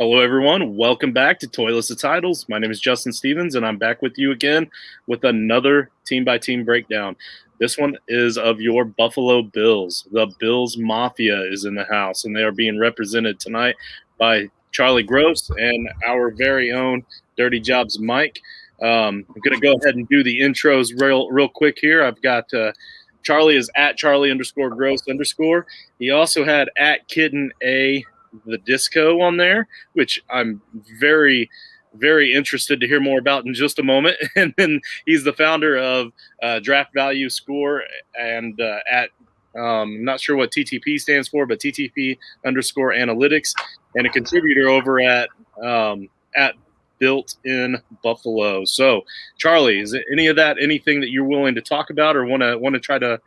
Hello, everyone. Welcome back to Toyless of Titles. My name is Justin Stevens, and I'm back with you again with another team-by-team breakdown. This one is of your Buffalo Bills. The Bills Mafia is in the house, and they are being represented tonight by Charlie Gross and our very own Dirty Jobs Mike. I'm going to go ahead and do the intros real quick here. I've got Charlie is at Charlie_Gross_. He also had at Kitten A the Disco on there, which I'm very, very interested to hear more about in just a moment. And then he's the founder of Draft Value Score and I'm not sure what TTP stands for, but TTP _ analytics, and a contributor over at Built in Buffalo. So, Charlie, is it any of that anything that you're willing to talk about or want to try to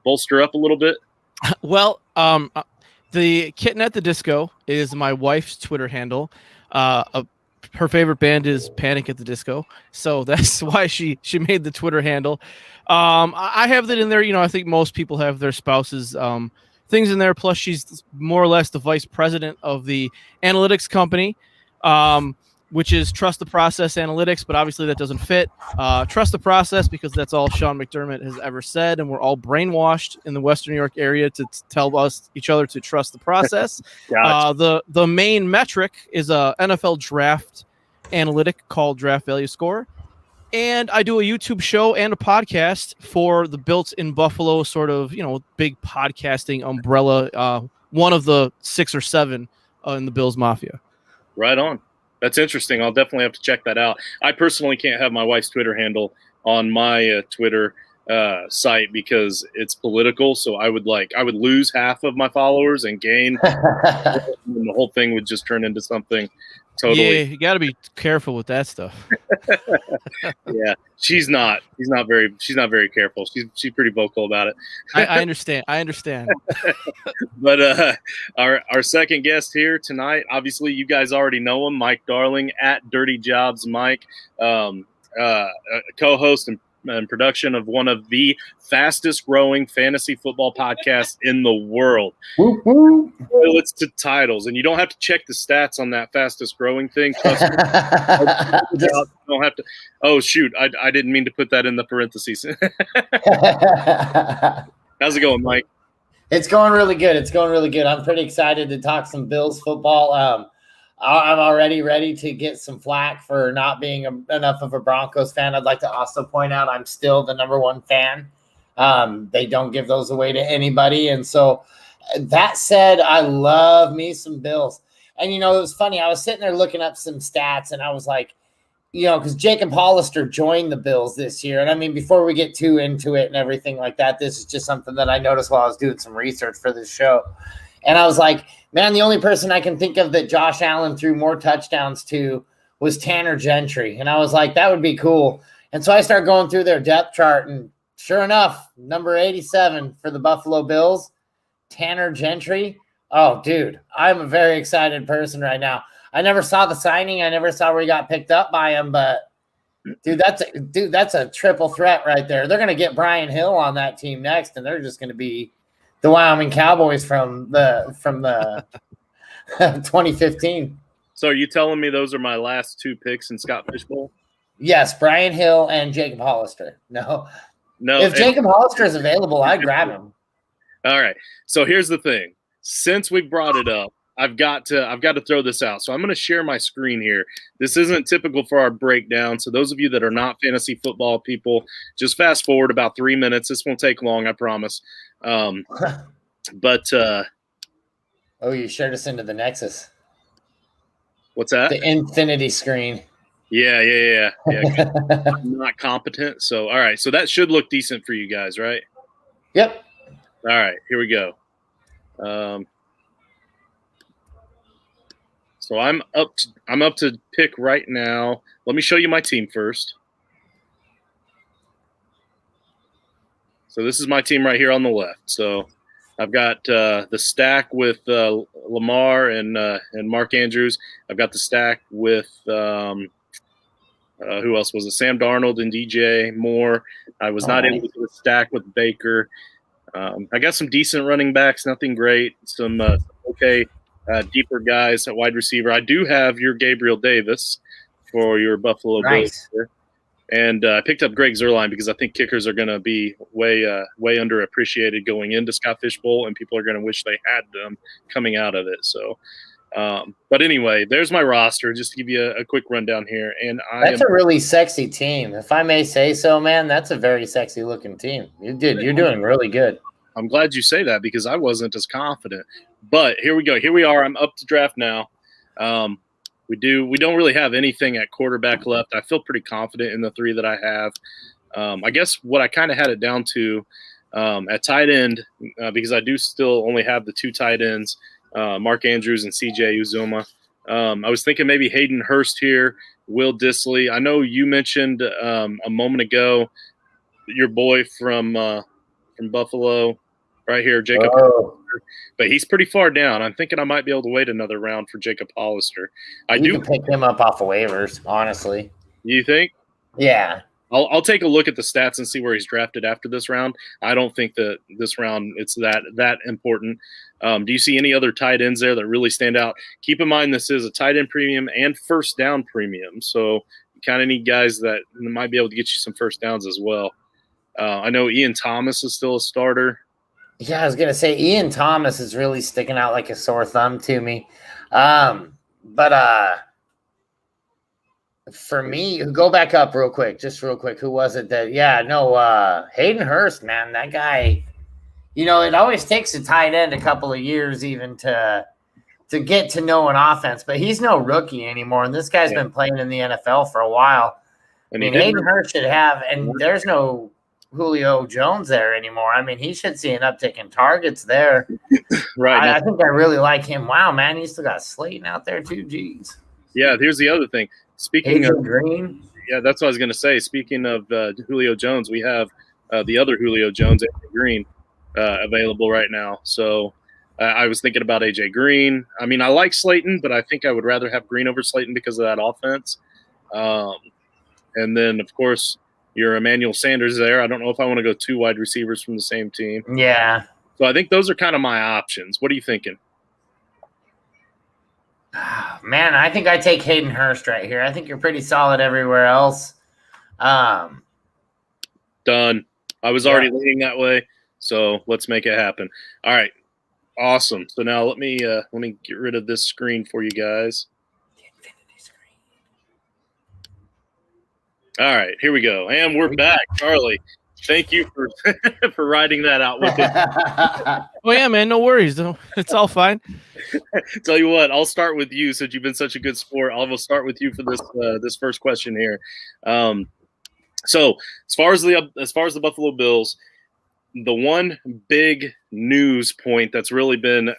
bolster up a little bit? Well, the Kitten at the Disco is my wife's Twitter handle. Her favorite band is Panic at the Disco, so that's why she made the Twitter handle. I have that in there. You know, I think most people have their spouses' things in there. Plus, she's more or less the vice president of the analytics company, which is Trust the Process Analytics, but obviously that doesn't fit. Trust the Process because that's all Sean McDermott has ever said, and we're all brainwashed in the Western New York area to tell each other to trust the process. Gotcha. The main metric is a NFL draft analytic called Draft Value Score, and I do a YouTube show and a podcast for the Built in Buffalo sort of, big podcasting umbrella, one of the 6 or 7 in the Bills Mafia. Right on. That's interesting. I'll definitely have to check that out. I personally can't have my wife's Twitter handle on my Twitter site because it's political. So I would lose half of my followers and gain, and the whole thing would just turn into something totally. Yeah, you got to be careful with that stuff. Yeah, she's not very careful. She's pretty vocal about it. I understand. But our second guest here tonight, obviously you guys already know him, Mike Darling at Dirty Jobs Mike, co-host and production of one of the fastest growing fantasy football podcasts in the world. Toilets to Titles, and you don't have to check the stats on that fastest growing thing. Trust me. You don't have to. Oh shoot, I didn't mean to put that in the parentheses. How's it going, Mike? It's going really good. I'm pretty excited to talk some Bills football. I'm already ready to get some flack for not being enough of a Broncos fan. I'd like to also point out I'm still the number 1 fan. They don't give those away to anybody. And so that said, I love me some Bills. And, it was funny. I was sitting there looking up some stats, and I was like, because Jacob Hollister joined the Bills this year. And, I mean, before we get too into it and everything like that, this is just something that I noticed while I was doing some research for this show. And I was like, man, the only person I can think of that Josh Allen threw more touchdowns to was Tanner Gentry. And I was like, that would be cool. And so I started going through their depth chart, and sure enough, number 87 for the Buffalo Bills, Tanner Gentry. Oh, dude, I'm a very excited person right now. I never saw the signing. I never saw where he got picked up by him, but that's a triple threat right there. They're going to get Brian Hill on that team next, and they're just going to be the Wyoming Cowboys from the 2015. So are you telling me those are my last 2 picks in Scott Fishbowl? Yes, Brian Hill and Jacob Hollister. No. If Jacob Hollister is available, I'd grab him. All right. So here's the thing. Since we brought it up, I've got to throw this out. So I'm going to share my screen here. This isn't typical for our breakdown. So those of you that are not fantasy football people, just fast forward about 3 minutes. This won't take long, I promise. But you shared us into the Nexus. What's that? The infinity screen. Yeah. I'm not competent. So all right. So that should look decent for you guys, right? Yep. All right. Here we go. So I'm up to pick right now. Let me show you my team first. So this is my team right here on the left. So I've got the stack with Lamar and Mark Andrews. I've got the stack with who else was it? Sam Darnold and DJ Moore. I was not able to do a stack with Baker. I got some decent running backs, nothing great. Some okay deeper guys at wide receiver. I do have your Gabriel Davis for your Buffalo Bills here. And I picked up Greg Zuerlein because I think kickers are going to be way underappreciated going into Scott Fish Bowl, and people are going to wish they had them coming out of it. So, but anyway, there's my roster. Just to give you a quick rundown here. And that's a really sexy team, if I may say so, man. That's a very sexy looking team. You're doing really good. I'm glad you say that because I wasn't as confident. But here we go. Here we are. I'm up to draft now. We don't really have anything at quarterback left. I feel pretty confident in the three that I have. I guess what I kind of had it down to at tight end, because I do still only have the two tight ends, Mark Andrews and CJ Uzomah. I was thinking maybe Hayden Hurst here, Will Dissly. I know you mentioned a moment ago your boy from Buffalo right here, Jacob. Oh. But he's pretty far down. I'm thinking I might be able to wait another round for Jacob Hollister. You can pick him up off of waivers, honestly. You think? Yeah. I'll take a look at the stats and see where he's drafted after this round. I don't think that this round it's that important. Do you see any other tight ends there that really stand out? Keep in mind this is a tight end premium and first down premium, so you kind of need guys that might be able to get you some first downs as well. I know Ian Thomas is still a starter. Yeah, I was gonna say Ian Thomas is really sticking out like a sore thumb to me. But for me, go back up real quick. Who was it that? Yeah, no, Hayden Hurst, man, that guy. You know, it always takes a tight end a couple of years even to get to know an offense, but he's no rookie anymore, and this guy's been playing in the NFL for a while. I mean, Hayden Hurst should have, and there's no Julio Jones there anymore. I mean, he should see an uptick in targets there. Right. I think I really like him. Wow, man, you still got Slayton out there too. Jeez. Yeah, here's the other thing. Speaking AJ of Green. Yeah, that's what I was going to say. Speaking of Julio Jones, we have the other Julio Jones, AJ Green, available right now. So I was thinking about AJ Green. I mean, I like Slayton, but I think I would rather have Green over Slayton because of that offense. And then, of course, your Emmanuel Sanders there. I don't know if I want to go two wide receivers from the same team. Yeah. So I think those are kind of my options. What are you thinking? Man, I think I take Hayden Hurst right here. I think you're pretty solid everywhere else. Done. I was already leaning that way, so let's make it happen. All right. Awesome. So now let me get rid of this screen for you guys. All right, here we go. And we're back. Charlie, thank you for for writing that out with us. Oh, yeah, man. No worries. It's all fine. Tell you what, I'll start with you since you've been such a good sport. I will start with you for this first question here. So as far as the Buffalo Bills, the one big news point that's really been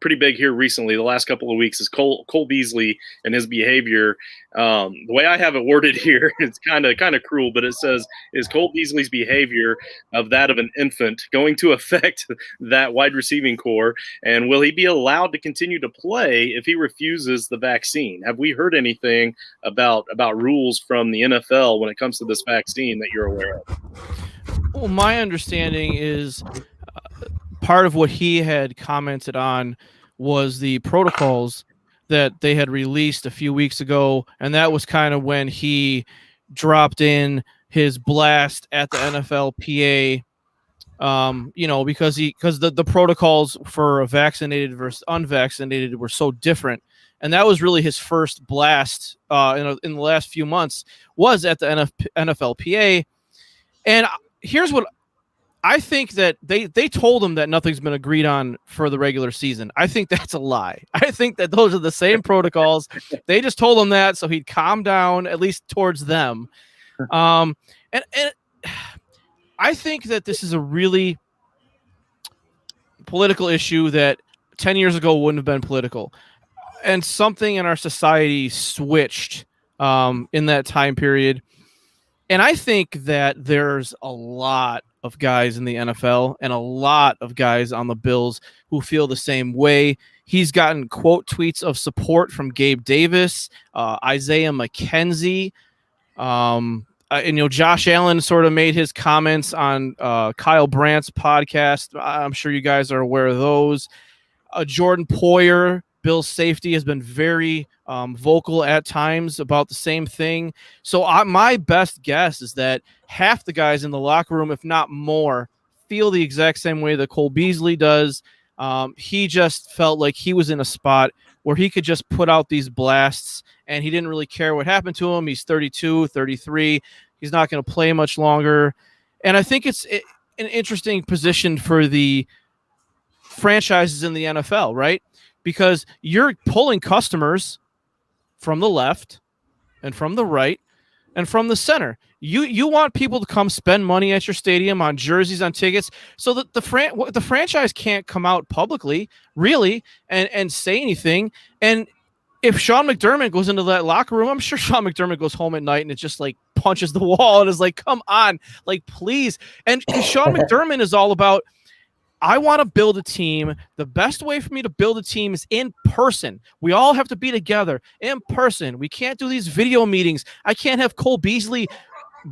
pretty big here recently, the last couple of weeks, is Cole Beasley and his behavior. The way I have it worded here, it's kind of cruel, but it says, is Cole Beasley's behavior of that of an infant going to affect that wide receiving core? And will he be allowed to continue to play if he refuses the vaccine? Have we heard anything about rules from the NFL when it comes to this vaccine that you're aware of? Well, my understanding is part of what he had commented on was the protocols that they had released a few weeks ago, and that was kind of when he dropped in his blast at the NFLPA. Because the protocols for vaccinated versus unvaccinated were so different, and that was really his first blast in the last few months was at the NFLPA. And here's what I think, that they told him that nothing's been agreed on for the regular season. I think that's a lie. I think that those are the same protocols. They just told him that so he'd calm down, at least towards them. And I think that this is a really political issue that 10 years ago wouldn't have been political. And something in our society switched in that time period. And I think that there's a lot of guys in the NFL and a lot of guys on the Bills who feel the same way. He's gotten quote tweets of support from Gabe Davis, Isaiah McKenzie, and Josh Allen sort of made his comments on Kyle Brandt's podcast. I'm sure you guys are aware of those. Jordan Poyer Bill's safety has been very vocal at times about the same thing. So my best guess is that half the guys in the locker room, if not more, feel the exact same way that Cole Beasley does. He just felt like he was in a spot where he could just put out these blasts, and he didn't really care what happened to him. He's 32, 33. He's not going to play much longer. And I think it's an interesting position for the franchises in the NFL, right? Because you're pulling customers from the left and from the right and from the center. You want people to come spend money at your stadium on jerseys, on tickets, so that the franchise can't come out publicly, really, and say anything. And if Sean McDermott goes into that locker room, I'm sure Sean McDermott goes home at night and it just like punches the wall and is like, come on, like, please. And Sean McDermott is all about, I want to build a team. The best way for me to build a team is in person. We all have to be together in person. We can't do these video meetings. I can't have Cole Beasley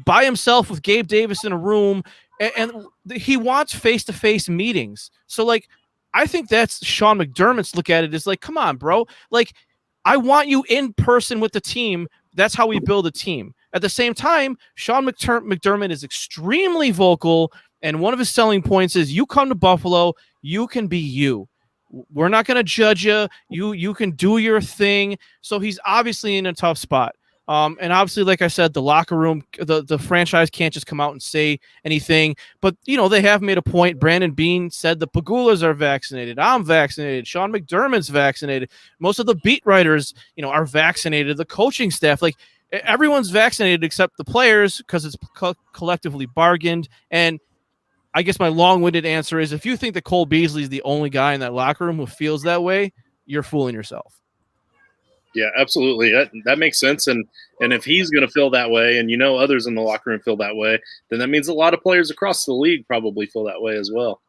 by himself with Gabe Davis in a room. And he wants face-to-face meetings. So, like, I think that's Sean McDermott's look at it is like, come on, bro. Like, I want you in person with the team. That's how we build a team. At the same time, Sean McDermott is extremely vocal, and one of his selling points is you come to Buffalo, you can be you. We're not going to judge you. You can do your thing. So he's obviously in a tough spot. And obviously, like I said, the locker room, the franchise can't just come out and say anything. But, they have made a point. Brandon Beane said the Pagulas are vaccinated. I'm vaccinated. Sean McDermott's vaccinated. Most of the beat writers, are vaccinated. The coaching staff, like, everyone's vaccinated except the players because it's collectively bargained. And I guess my long-winded answer is if you think that Cole Beasley is the only guy in that locker room who feels that way, you're fooling yourself. Yeah, absolutely. That makes sense. And if he's going to feel that way, and others in the locker room feel that way, then that means a lot of players across the league probably feel that way as well.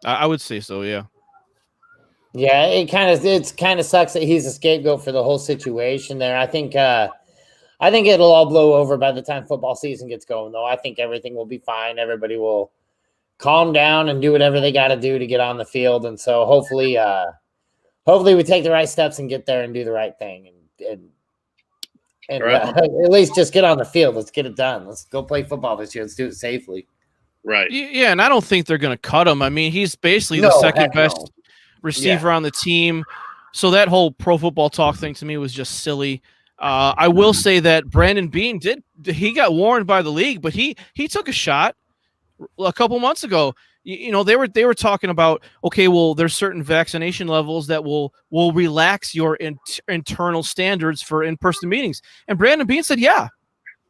I would say so, yeah. Yeah, it kind of sucks that he's a scapegoat for the whole situation there. I think it'll all blow over by the time football season gets going, though. I think everything will be fine. Everybody will calm down and do whatever they got to do to get on the field. And so hopefully we take the right steps and get there and do the right thing. And right. At least just get on the field. Let's get it done. Let's go play football this year. Let's do it safely. Right. Yeah, and I don't think they're going to cut him. I mean, he's basically the second best receiver on the team. So that whole pro football talk thing to me was just silly. I will say that Brandon Beane he got warned by the league, but he took a shot a couple months ago. They were talking about, okay, well, there's certain vaccination levels that will relax your internal standards for in-person meetings. And Brandon Beane said, yeah,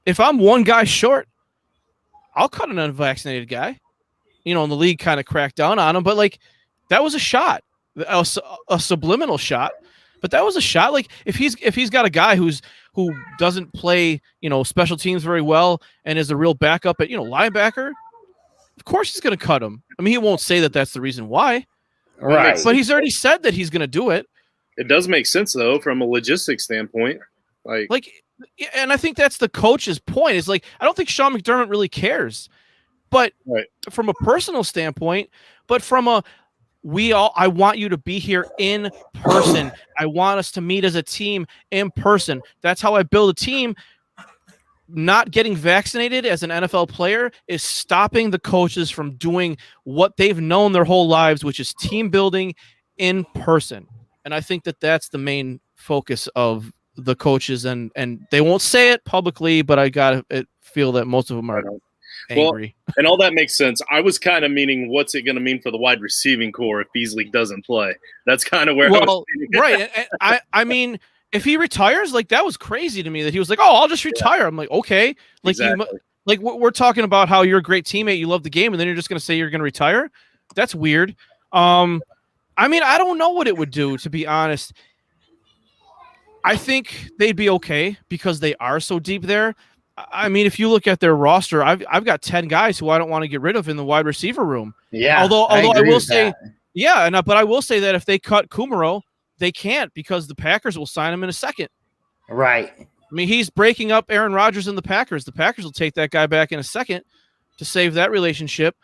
if I'm one guy short, I'll cut an unvaccinated guy. And the league kind of cracked down on him, but like that was a shot, a subliminal shot. But that was a shot. Like if he's got a guy who doesn't play, special teams very well and is a real backup at, linebacker, of course he's going to cut him. I mean, he won't say that that's the reason why. Right. But he's already said that he's going to do it. It does make sense, though, from a logistics standpoint. And I think that's the coach's point. Is like, I don't think Sean McDermott really cares. But from a personal standpoint, but from I want you to be here in person. I want us to meet as a team in person. That's how I build a team. Not getting vaccinated as an NFL player is stopping the coaches from doing what they've known their whole lives, which is team building in person. And I think that that's the main focus of the coaches, and they won't say it publicly, but I feel that most of them are angry. Well, and all that makes sense. I was kind of meaning, what's it going to mean for the wide receiving core if Beasley doesn't play? That's kind of where I was thinking. Right. I mean, if he retires, like, that was crazy to me that he was like, oh, I'll just retire. Yeah. I'm like, okay. Like, exactly. We're talking about how you're a great teammate, you love the game, and then you're just going to say you're going to retire? That's weird. I mean, I don't know what it would do, to be honest. I think they'd be okay because they are so deep there. I mean, if you look at their roster, I've got 10 guys who I don't want to get rid of in the wide receiver room. Yeah. Although I will say, but I will say that if they cut Kumaro, they can't, because the Packers will sign him in a second. Right. I mean, he's breaking up Aaron Rodgers and the Packers. The Packers will take that guy back in a second to save that relationship.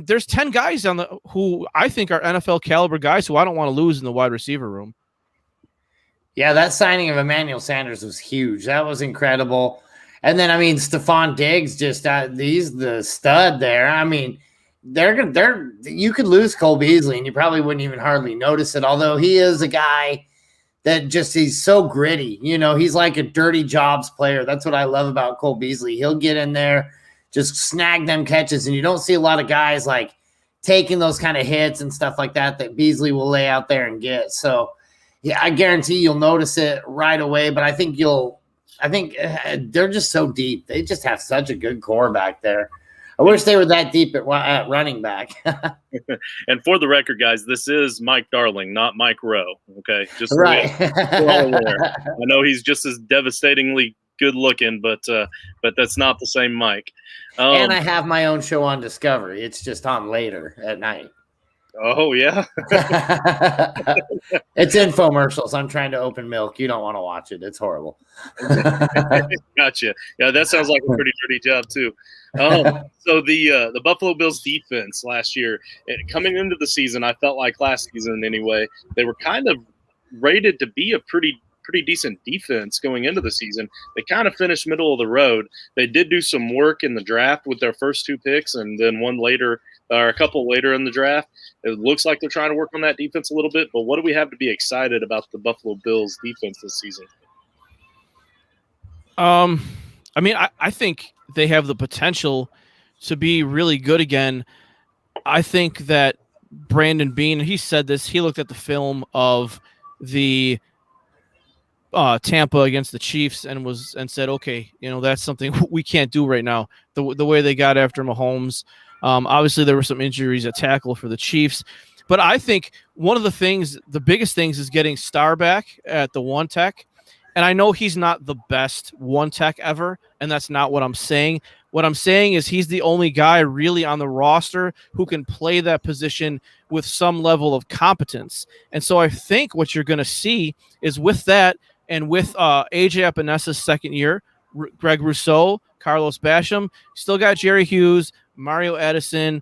There's 10 guys who I think are NFL caliber guys who I don't want to lose in the wide receiver room. Yeah, that signing of Emmanuel Sanders was huge. That was incredible. And then, I mean, Stephon Diggs, he's the stud there. I mean, you could lose Cole Beasley and you probably wouldn't even hardly notice it. Although he is a guy that he's so gritty. He's like a dirty jobs player. That's what I love about Cole Beasley. He'll get in there, just snag them catches. And you don't see a lot of guys like taking those kind of hits and stuff like that Beasley will lay out there and get. So, yeah, I guarantee you'll notice it right away. But I think they're just so deep. They just have such a good core back there. I wish they were that deep at running back. And for the record, guys, this is Mike Darling, not Mike Rowe. Okay, just right. we're all aware. I know he's just as devastatingly good looking, but that's not the same Mike. And I have my own show on Discovery. It's just on later at night. Oh yeah. It's infomercials. I'm trying to open milk. You don't want to watch it. It's horrible. Gotcha. Yeah, that sounds like a pretty dirty job too. So the Buffalo Bills defense last year, coming into the season, I felt like last season anyway, they were kind of rated to be a pretty decent defense going into the season. They kind of finished middle of the road. They did do some work in the draft with their first 2 picks and then a couple later in the draft. It looks like they're trying to work on that defense a little bit, but what do we have to be excited about the Buffalo Bills defense this season? I mean, I think they have the potential to be really good again. I think that Brandon Beane, he said this, he looked at the film of the Tampa against the Chiefs and said, okay, that's something we can't do right now. The way they got after Mahomes. Obviously, there were some injuries at tackle for the Chiefs. But I think one of the biggest things is getting Starr back at the one tech. And I know he's not the best one tech ever, and that's not what I'm saying. What I'm saying is he's the only guy really on the roster who can play that position with some level of competence. And so I think what you're going to see is with that and with A.J. Epenesa's second year, Greg Rousseau, Carlos Basham, still got Jerry Hughes, Mario Addison.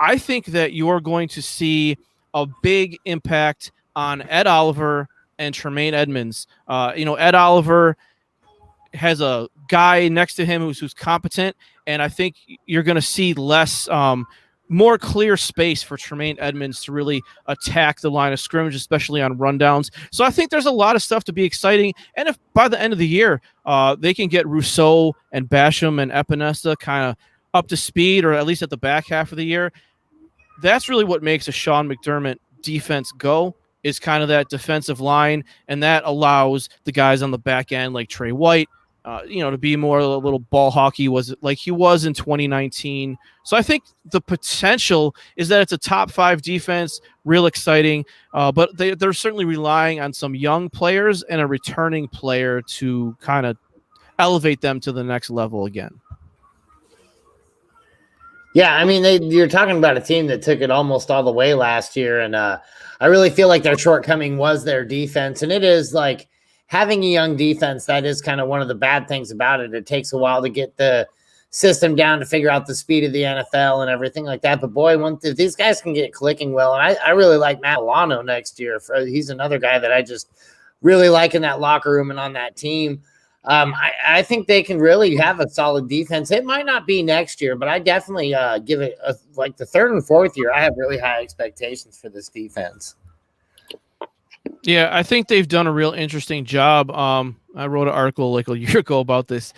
I think that you're going to see a big impact on Ed Oliver and Tremaine Edmonds. Ed Oliver has a guy next to him who's competent, and I think you're going to see more clear space for Tremaine Edmonds to really attack the line of scrimmage, especially on rundowns. So I think there's a lot of stuff to be exciting. And if by the end of the year they can get Rousseau and Basham and Epinesa kind of up to speed, or at least at the back half of the year, that's really what makes a Sean McDermott defense go, is kind of that defensive line, and that allows the guys on the back end like Trey White, to be more a little ball hockey like he was in 2019. So I think the potential is that it's a top 5 defense, real exciting, but they're certainly relying on some young players and a returning player to kind of elevate them to the next level again. Yeah, I mean, you're talking about a team that took it almost all the way last year, and I really feel like their shortcoming was their defense, and it is like having a young defense. That is kind of one of the bad things about it. It takes a while to get the system down to figure out the speed of the NFL and everything like that. But boy, if these guys can get clicking well, and I really like Matt Milano next year. He's another guy that I just really like in that locker room and on that team. I think they can really have a solid defense. It might not be next year, but I definitely give it like the 3rd and 4th year. I have really high expectations for this defense. Yeah, I think they've done a real interesting job. I wrote an article like a year ago about this.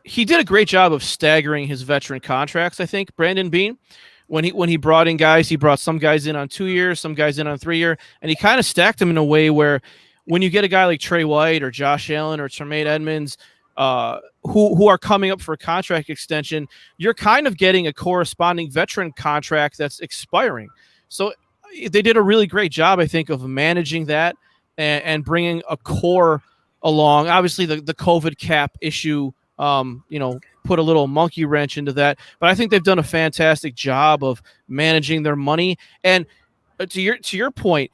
He did a great job of staggering his veteran contracts, I think, Brandon Beane. When he brought in guys, he brought some guys in on 2 years, some guys in on 3 year, and he kind of stacked them in a way where when you get a guy like Trey White or Josh Allen or Tremaine Edmonds who are coming up for a contract extension, you're kind of getting a corresponding veteran contract that's expiring. So they did a really great job, I think, of managing that and bringing a core along. Obviously, the COVID cap issue, put a little monkey wrench into that. But I think they've done a fantastic job of managing their money. And to your point,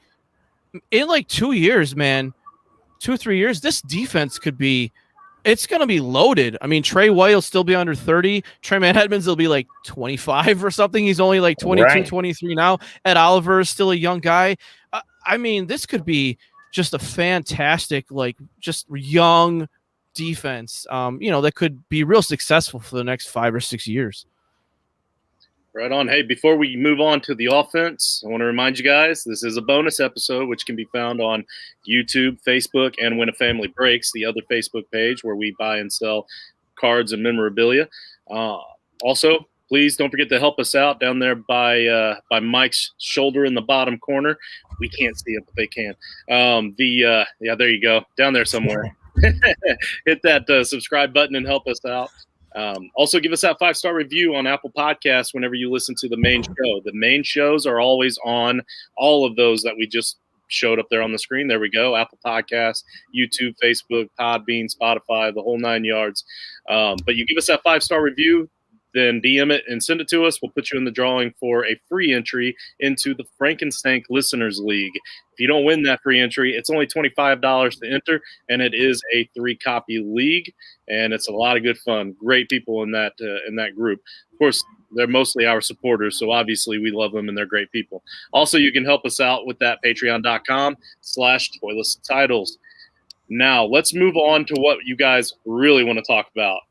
in like 2 years, man, 2 or 3 years, this defense could be It's going to be loaded. I mean, Trey White will still be under 30. Trey Edmonds will be like 25 or something. He's only like 22, Right. 23 now. Ed Oliver is still a young guy. I mean, this could be just a fantastic, like, just young defense, that could be real successful for the next 5 or 6 years. Right on. Hey, before we move on to the offense, I want to remind you guys this is a bonus episode, which can be found on YouTube, Facebook, and When a Family Breaks, the other Facebook page where we buy and sell cards and memorabilia. Also, please don't forget to help us out down there by Mike's shoulder in the bottom corner. We can't see it, but they can. There you go, down there somewhere. Hit that subscribe button and help us out. Also, give us that 5-star review on Apple Podcasts whenever you listen to the main show. The main shows are always on all of those that we just showed up there on the screen. There we go. Apple Podcasts, YouTube, Facebook, Podbean, Spotify, the whole 9 yards. But you give us that 5-star review, then DM it and send it to us. We'll put you in the drawing for a free entry into the Frankenstank Listeners League. If you don't win that free entry, it's only $25 to enter, and it is a 3-copy league, and it's a lot of good fun. Great people in that group. Of course, they're mostly our supporters, so obviously we love them and they're great people. Also, you can help us out with that, patreon.com/toilets Now, let's move on to what you guys really want to talk about.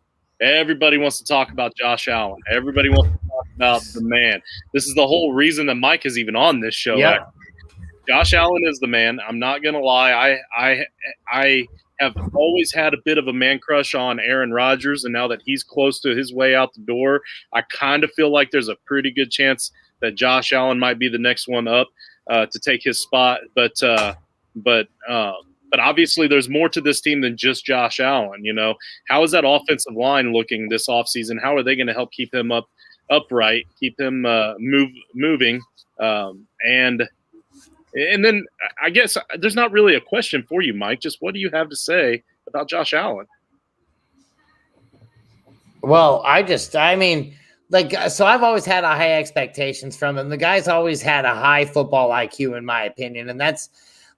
Everybody wants to talk about Josh Allen. Everybody wants to talk about the man. This is the whole reason that Mike is even on this show. Yeah. Josh Allen is the man. I'm not going to lie. I have always had a bit of a man crush on Aaron Rodgers, and now that he's close to his way out the door, I kind of feel like there's a pretty good chance that Josh Allen might be the next one up to take his spot. But obviously there's more to this team than just Josh Allen. How is that offensive line looking this offseason? How are they going to help keep him upright, keep him moving? And then I guess there's not really a question for you, Mike. Just what do you have to say about Josh Allen? Well, so I've always had high expectations from him. The guy's always had a high football IQ, in my opinion. And that's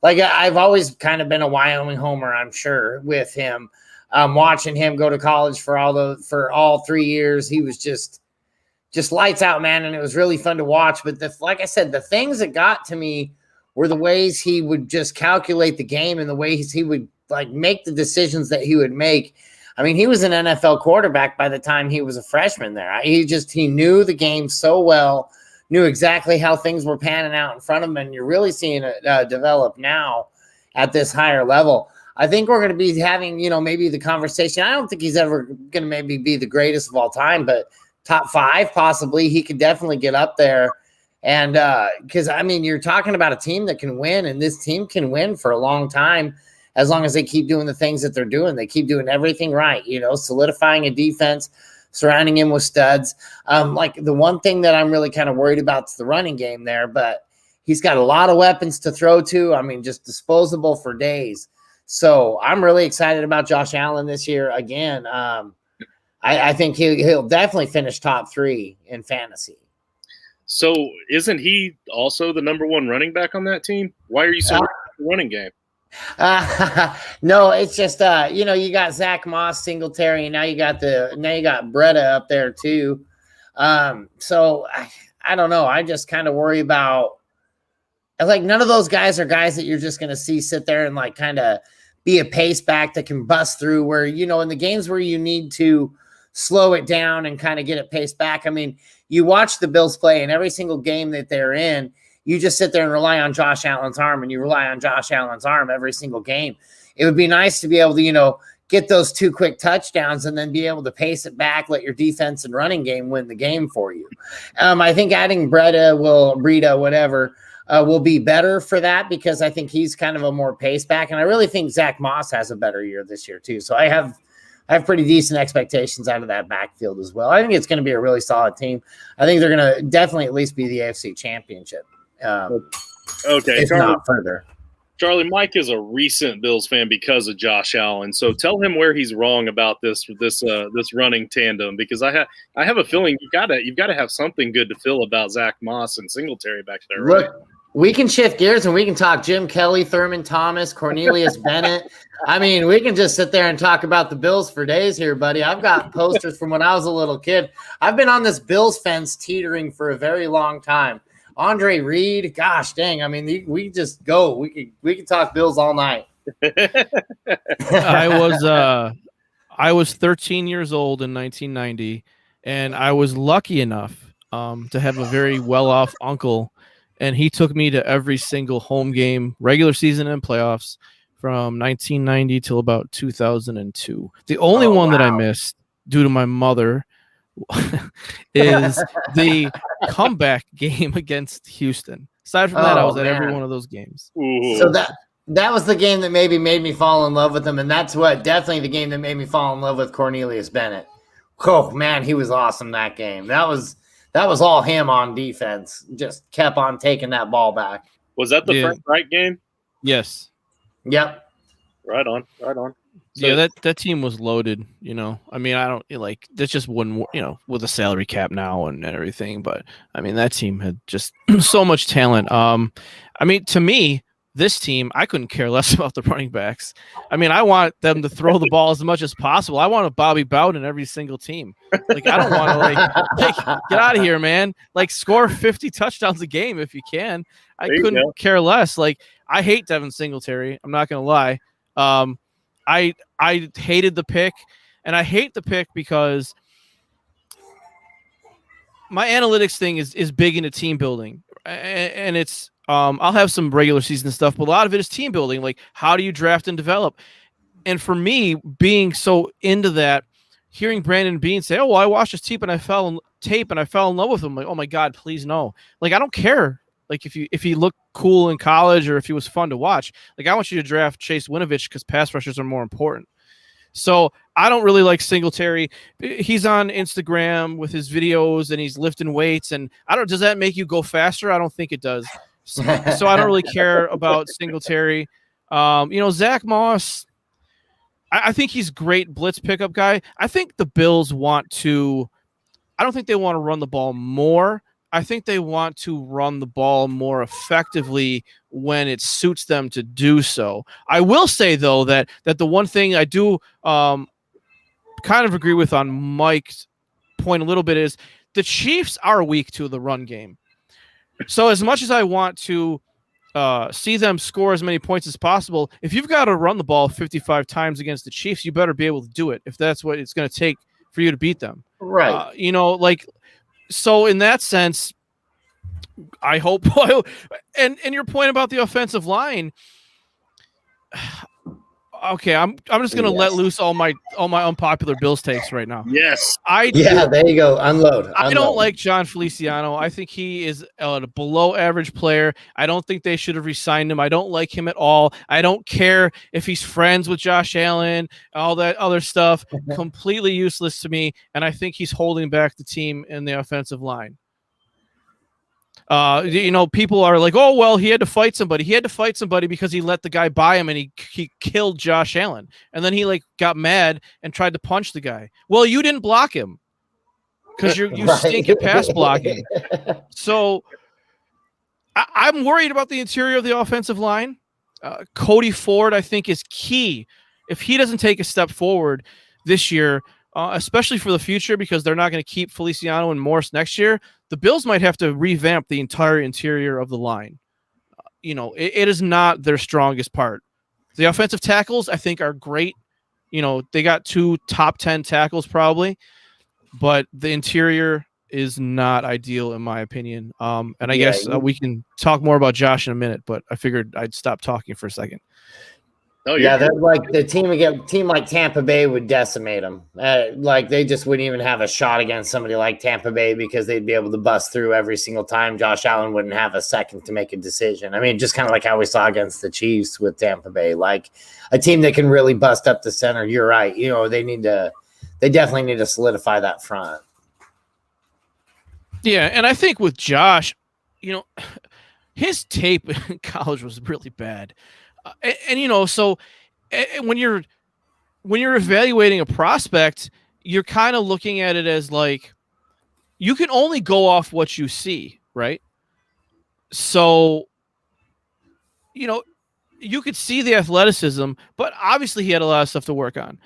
like, I've always kind of been a Wyoming homer, I'm sure, with him. Watching him go to college for all 3 years, he was just lights out, man. And it was really fun to watch. But like I said, the things that got to me were the ways he would just calculate the game and the ways he would like make the decisions that he would make. I mean, he was an NFL quarterback by the time he was a freshman there. He knew the game so well, knew exactly how things were panning out in front of him, and you're really seeing it develop now at this higher level. I think we're going to be having, maybe the conversation. I don't think he's ever going to maybe be the greatest of all time, but top 5 possibly. He could definitely get up there. And because, you're talking about a team that can win, and this team can win for a long time as long as they keep doing the things that they're doing. They keep doing everything right, solidifying a defense, surrounding him with studs. Like the one thing that I'm really kind of worried about is the running game there, but he's got a lot of weapons to throw to. Just disposable for days. So I'm really excited about Josh Allen this year. Again, I think he'll definitely finish top 3 in fantasy. So isn't he also the number 1 running back on that team? Why are you so worried about the running game? No, it's just you got Zach Moss, Singletary, and now you got Bretta up there too. So I don't know. I just kind of worry about like none of those guys are guys that you're just going to see sit there and like kind of be a pace back that can bust through where, in the games where you need to slow it down and kind of get it paced back. You watch the Bills play in every single game that they're in. You just sit there and rely on Josh Allen's arm, and you rely on Josh Allen's arm every single game. It would be nice to be able to, get those 2 quick touchdowns and then be able to pace it back, let your defense and running game win the game for you. I think adding Bretta will be better for that because I think he's kind of a more pace back. And I really think Zach Moss has a better year this year too. So I have pretty decent expectations out of that backfield as well. I think it's going to be a really solid team. I think they're going to definitely at least be the AFC Championship. Okay, if not further. Charlie, Mike is a recent Bills fan because of Josh Allen. So tell him where he's wrong about this running tandem, because I have a feeling you've got to have something good to feel about Zach Moss and Singletary back there, right? Look, we can shift gears and we can talk Jim Kelly, Thurman Thomas, Cornelius Bennett. I mean, we can just sit there and talk about the Bills for days here, buddy. I've got posters from when I was a little kid. I've been on this Bills fence teetering for a very long time. Andre Reed, gosh dang. I mean, we just go. We could talk Bills all night. I was 13 years old in 1990, and I was lucky enough to have a very well-off uncle, and he took me to every single home game, regular season and playoffs, from 1990 till about 2002. The only one that I missed due to my mother is the comeback game against Houston. Aside from that, I was at every one of those games. Ooh. So that was the game that maybe made me fall in love with him, and that's definitely the game that made me fall in love with Cornelius Bennett. Oh man, he was awesome that game. That was all him on defense. Just kept on taking that ball back. Was that the Frank Wright game? Yes. Yep. Right on. So, yeah, that team was loaded. I mean, I don't like that's just one. With a salary cap now and everything, but I mean that team had just so much talent. I mean, to me, this team, I couldn't care less about the running backs. I mean, I want them to throw the ball as much as possible. I want a Bobby Bowden in every single team. Like, I don't want to get out of here, man. Like, score 50 touchdowns a game if you can. I couldn't care less. Like, I hate Devin Singletary. I'm not gonna lie. I hated the pick, and I hate the pick because my analytics thing is big into team building, and it's I'll have some regular season stuff, but a lot of it is team building. Like, how do you draft and develop? And for me, being so into that, hearing Brandon Beane say, "Oh, well, I watched his tape and I fell in love with him." Like, oh my God, please no. Like, I don't care. Like, if he looked cool in college or if he was fun to watch, like, I want you to draft Chase Winovich because pass rushers are more important. So I don't really like Singletary. He's on Instagram with his videos and he's lifting weights. And does that make you go faster? I don't think it does. So I don't really care about Singletary. Zach Moss, I think he's great blitz pickup guy. I think the Bills I don't think they want to run the ball more. I think they want to run the ball more effectively when it suits them to do so. I will say, though, that the one thing I do kind of agree with on Mike's point a little bit is the Chiefs are weak to the run game. So as much as I want to see them score as many points as possible, if you've got to run the ball 55 times against the Chiefs, you better be able to do it if that's what it's going to take for you to beat them. Right. So in that sense, I hope and your point about the offensive line, okay, I'm just gonna let loose all my unpopular Bills takes right now. Yes. There you go. Unload. I don't like John Feliciano. I think he is a below average player. I don't think they should have re-signed him. I don't like him at all. I don't care if he's friends with Josh Allen, all that other stuff. Completely useless to me. And I think he's holding back the team in the offensive line. People are like, oh, well, he had to fight somebody. He had to fight somebody because he let the guy buy him and he killed Josh Allen. And then he got mad and tried to punch the guy. Well, you didn't block him because you stink at pass blocking. So I'm worried about the interior of the offensive line. Cody Ford, I think, is key. If he doesn't take a step forward this year, especially for the future, because they're not going to keep Feliciano and Morris next year, the Bills might have to revamp the entire interior of the line. It is not their strongest part. The offensive tackles, I think, are great. They got 2 top 10 tackles probably, but the interior is not ideal in my opinion. And I guess we can talk more about Josh in a minute, but I figured I'd stop talking for a second. Oh, yeah, they're like the team like Tampa Bay would decimate them. They just wouldn't even have a shot against somebody like Tampa Bay because they'd be able to bust through every single time. Josh Allen wouldn't have a second to make a decision. I mean, just kind of like how we saw against the Chiefs with Tampa Bay, like a team that can really bust up the center. You're right. They definitely need to solidify that front. Yeah, and I think with Josh, his tape in college was really bad. So when you're evaluating a prospect, you're kind of looking at it as like you can only go off what you see, right? So, you could see the athleticism, but obviously he had a lot of stuff to work on.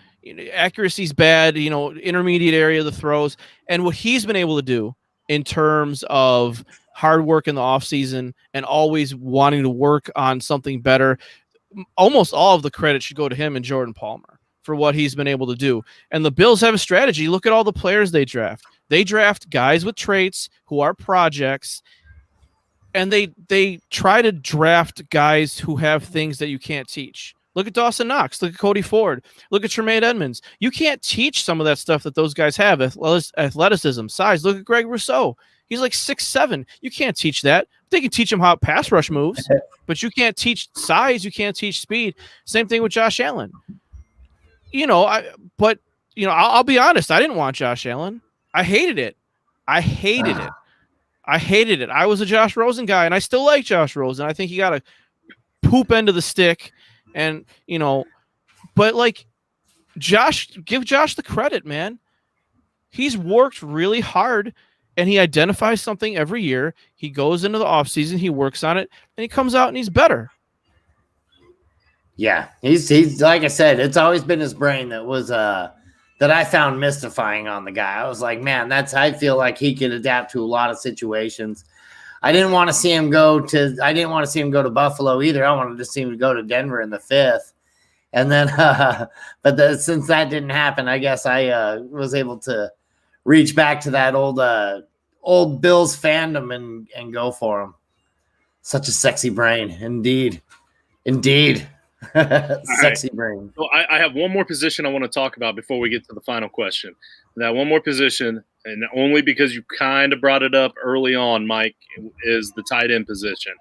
Accuracy's bad, intermediate area of the throws. And what he's been able to do in terms of hard work in the offseason and always wanting to work on something better, almost all of the credit should go to him and Jordan Palmer for what he's been able to do. And the Bills have a strategy. Look at all the players they draft. They draft guys with traits who are projects, and they try to draft guys who have things that you can't teach. Look at Dawson Knox. Look at Cody Ford. Look at Tremaine Edmonds. You can't teach some of that stuff that those guys have, athleticism, size. Look at Greg Rousseau. He's like 6'7". You can't teach that. They can teach him how pass rush moves, but you can't teach size. You can't teach speed. Same thing with Josh Allen. I'll be honest. I didn't want Josh Allen. I hated it. I hated it. I was a Josh Rosen guy, and I still like Josh Rosen. I think he got a poop end of the stick, and but like give Josh the credit, man. He's worked really hard, and he identifies something every year. He goes into the offseason, he works on it, and he comes out and he's better. Yeah, he's like I said, it's always been his brain that was that I found mystifying on the guy. I was like, man, I feel like he could adapt to a lot of situations. I didn't want to see him go to Buffalo either. I wanted to see him go to Denver in the 5th. And then, since that didn't happen, I guess I was able to reach back to that old Bills fandom and go for him. Such a sexy brain, indeed. Sexy brain. So I have one more position I want to talk about before we get to the final question. That one more position, and only because you kind of brought it up early on, Mike, is the tight end position.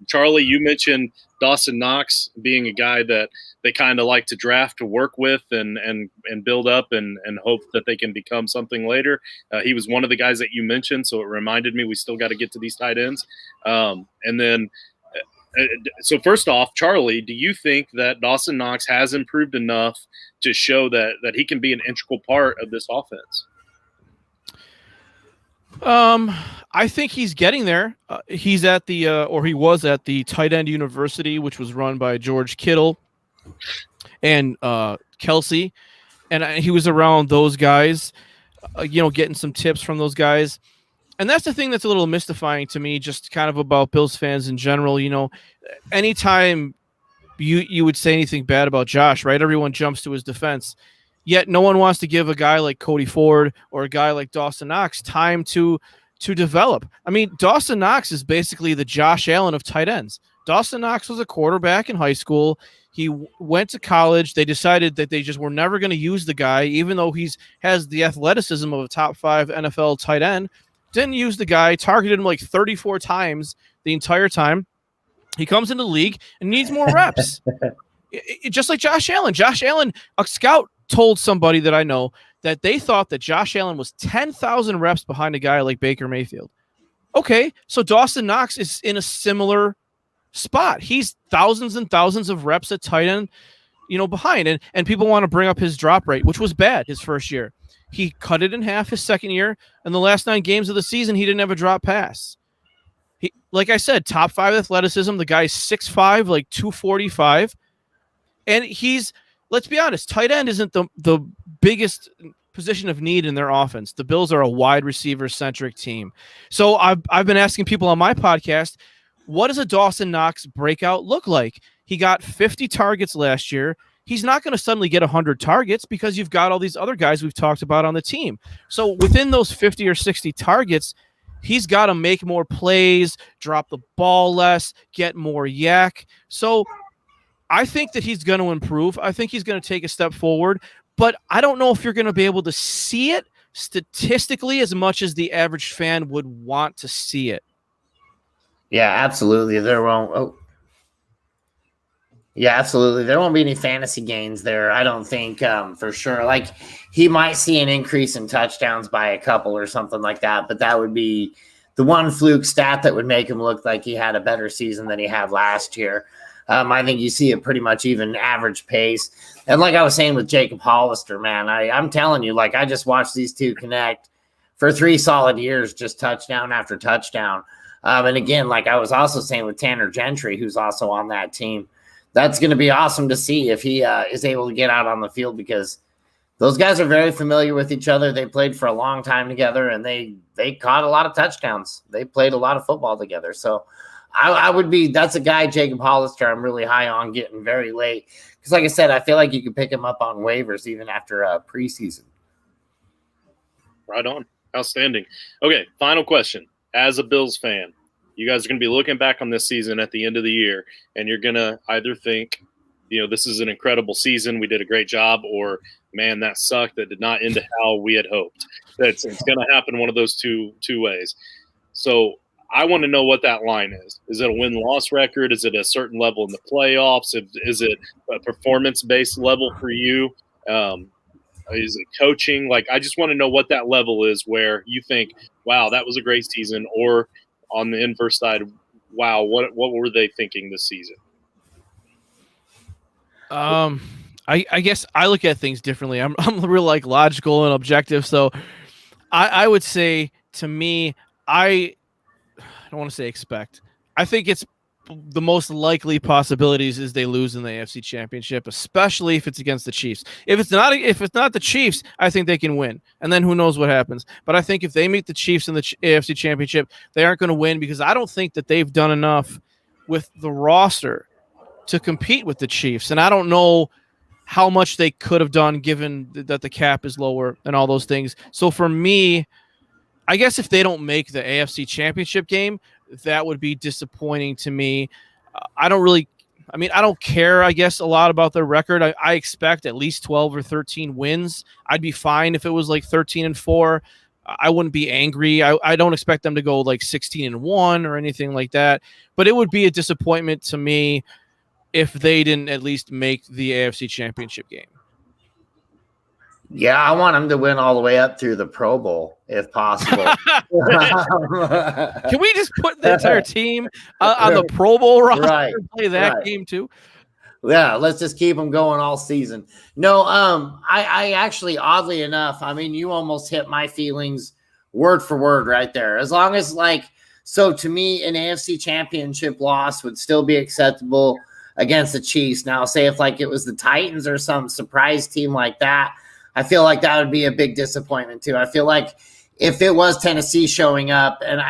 Charlie, you mentioned Dawson Knox being a guy that they kind of like to draft to work with and build up and hope that they can become something later. He was one of the guys that you mentioned, so it reminded me we still got to get to these tight ends. So first off, Charlie, do you think that Dawson Knox has improved enough to show that he can be an integral part of this offense? I think he's getting there. He's at he was at the Tight End University, which was run by George Kittle and Kelsey, and he was around those guys, getting some tips from those guys. And that's the thing that's a little mystifying to me, just kind of about Bills fans in general. Anytime you would say anything bad about Josh, right? Everyone jumps to his defense. Yet no one wants to give a guy like Cody Ford or a guy like Dawson Knox time to develop. I mean, Dawson Knox is basically the Josh Allen of tight ends. Dawson Knox was a quarterback in high school. He went to college. They decided that they just were never going to use the guy, even though has the athleticism of a top 5 NFL tight end. Didn't use the guy, targeted him like 34 times the entire time. He comes into the league and needs more reps. Just like Josh Allen. Josh Allen, a scout told somebody that I know that they thought that Josh Allen was 10,000 reps behind a guy like Baker Mayfield. Okay, so Dawson Knox is in a similar spot. He's thousands and thousands of reps at tight end, behind. And people want to bring up his drop rate, which was bad his first year. He cut it in half his second year, and the last 9 games of the season, he didn't have a drop pass. He, like I said, top 5 athleticism. The guy's 6'5", like 245. And let's be honest, tight end isn't the biggest position of need in their offense. The Bills are a wide receiver-centric team. So I've been asking people on my podcast, what does a Dawson Knox breakout look like? He got 50 targets last year. He's not going to suddenly get 100 targets because you've got all these other guys we've talked about on the team. So within those 50 or 60 targets, he's got to make more plays, drop the ball less, get more yak. So I think that he's going to improve. I think he's going to take a step forward, but I don't know if you're going to be able to see it statistically as much as the average fan would want to see it. Yeah, absolutely. Yeah, absolutely. There won't be any fantasy gains there, I don't think, for sure. Like, he might see an increase in touchdowns by a couple or something like that, but that would be the one fluke stat that would make him look like he had a better season than he had last year. I think you see it pretty much even average pace. And like I was saying with Jacob Hollister, man, I'm telling you, like, I just watched these two connect for 3 solid years, just touchdown after touchdown. And again, like I was also saying with Tanner Gentry, who's also on that team, that's going to be awesome to see if he is able to get out on the field, because those guys are very familiar with each other. They played for a long time together, and they caught a lot of touchdowns. They played a lot of football together. So I would be – that's a guy, Jacob Hollister, I'm really high on getting very late. Because like I said, I feel like you can pick him up on waivers even after preseason. Right on. Outstanding. Okay, final question. As a Bills fan, you guys are going to be looking back on this season at the end of the year, and you're going to either think, this is an incredible season, we did a great job, or man, that sucked, that did not end how we had hoped. It's going to happen one of those two ways. So I want to know what that line is. Is it a win-loss record? Is it a certain level in the playoffs? Is it a performance-based level for you? Is it coaching? I just want to know what that level is where you think, wow, that was a great season, or on the inverse side, wow, what were they thinking this season? I guess I look at things differently. I'm real logical and objective. So I would say, to me, I don't want to say expect. I think it's the most likely possibilities is they lose in the AFC Championship, especially if it's against the Chiefs. If it's not the Chiefs, I think they can win, and then who knows what happens. But I think if they meet the Chiefs in the AFC Championship, they aren't going to win, because I don't think that they've done enough with the roster to compete with the Chiefs, and I don't know how much they could have done given that the cap is lower and all those things. So for me, I guess if they don't make the AFC Championship game, that would be disappointing to me. I don't care, I guess, a lot about their record. I expect at least 12 or 13 wins. I'd be fine if it was 13-4. I wouldn't be angry. I don't expect them to go 16-1 or anything like that. But it would be a disappointment to me if they didn't at least make the AFC Championship game. Yeah, I want them to win all the way up through the Pro Bowl, if possible. Can we just put the entire team on the Pro Bowl roster and play that game too? Yeah, let's just keep them going all season. No, I actually, oddly enough, you almost hit my feelings word for word right there. As long as so to me, an AFC Championship loss would still be acceptable against the Chiefs. Now, say if it was the Titans or some surprise team like that, I feel like that would be a big disappointment too. I feel like if it was Tennessee showing up, and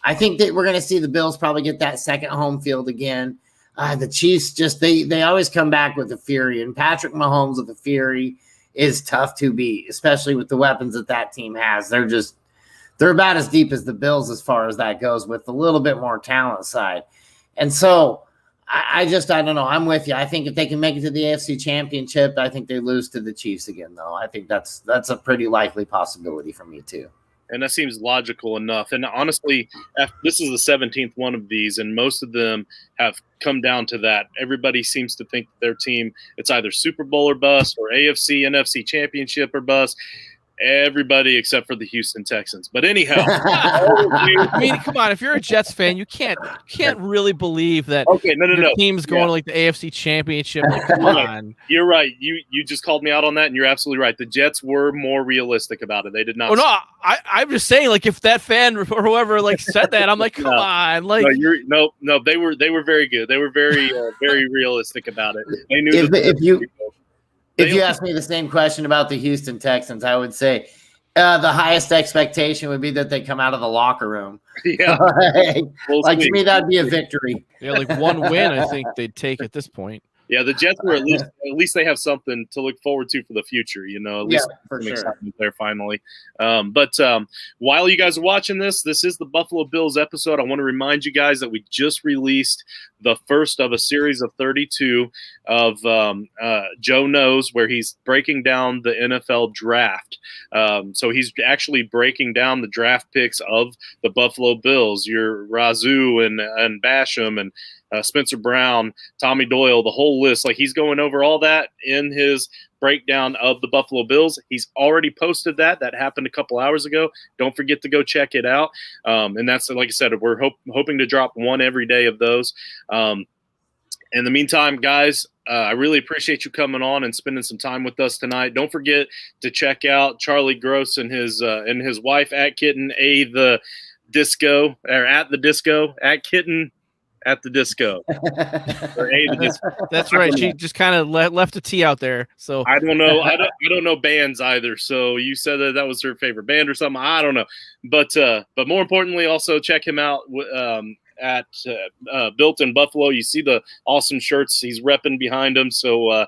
I think that we're going to see the Bills probably get that second home field again. The Chiefs they always come back with a fury, and Patrick Mahomes with the fury is tough to beat, especially with the weapons that team has. They're about as deep as the Bills as far as that goes, with a little bit more talent side. And so I don't know. I'm with you. I think if they can make it to the AFC Championship, I think they lose to the Chiefs again, though. I think that's a pretty likely possibility for me, too. And that seems logical enough. And honestly, this is the 17th one of these, and most of them have come down to that. Everybody seems to think their team, it's either Super Bowl or bust, or AFC, NFC Championship or bust. Everybody except for the Houston Texans. But anyhow, come on, if you're a Jets fan, you can't really believe that your team's going to the AFC Championship. Come on. You're right. You just called me out on that, and you're absolutely right. The Jets were more realistic about it. They did not. Oh no, I'm just saying, if that fan or whoever said that, I'm come on, no, they were very good. They were very very realistic about it. They knew If you ask me the same question about the Houston Texans, I would say the highest expectation would be that they come out of the locker room. Yeah. To me, that'd be a victory. Yeah, one win, I think they'd take at this point. Yeah, the Jets were at least they have something to look forward to for the future. At least for sure. Excitement there finally. But while you guys are watching this is the Buffalo Bills episode. I want to remind you guys that we just released the first of a series of 32 of Joe Knows, where he's breaking down the NFL draft. So he's actually breaking down the draft picks of the Buffalo Bills. Your Razoo and Basham and Spencer Brown, Tommy Doyle, the whole list. He's going over all that in his breakdown of the Buffalo Bills. He's already posted that. That happened a couple hours ago. Don't forget to go check it out. And that's, like I said, we're hoping to drop one every day of those. In the meantime, guys, I really appreciate you coming on and spending some time with us tonight. Don't forget to check out Charlie Gross and his wife at Kitten the Disco, or at the Disco, at Kitten at the disco. Or A the disco. That's right. She just kind of left a T out there. So I don't know. I don't know bands either. So you said that was her favorite band or something. I don't know. But more importantly, also check him out at Built in Buffalo. You see the awesome shirts he's repping behind him. So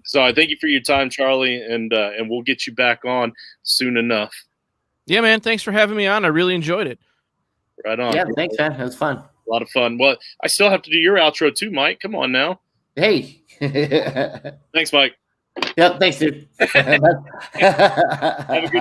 so I thank you for your time, Charlie, and we'll get you back on soon enough. Yeah, man. Thanks for having me on. I really enjoyed it. Right on. Yeah, thanks, man. It was fun. A lot of fun. Well, I still have to do your outro too, Mike. Come on now. Hey. Thanks, Mike. Yep, thanks, dude. Have a good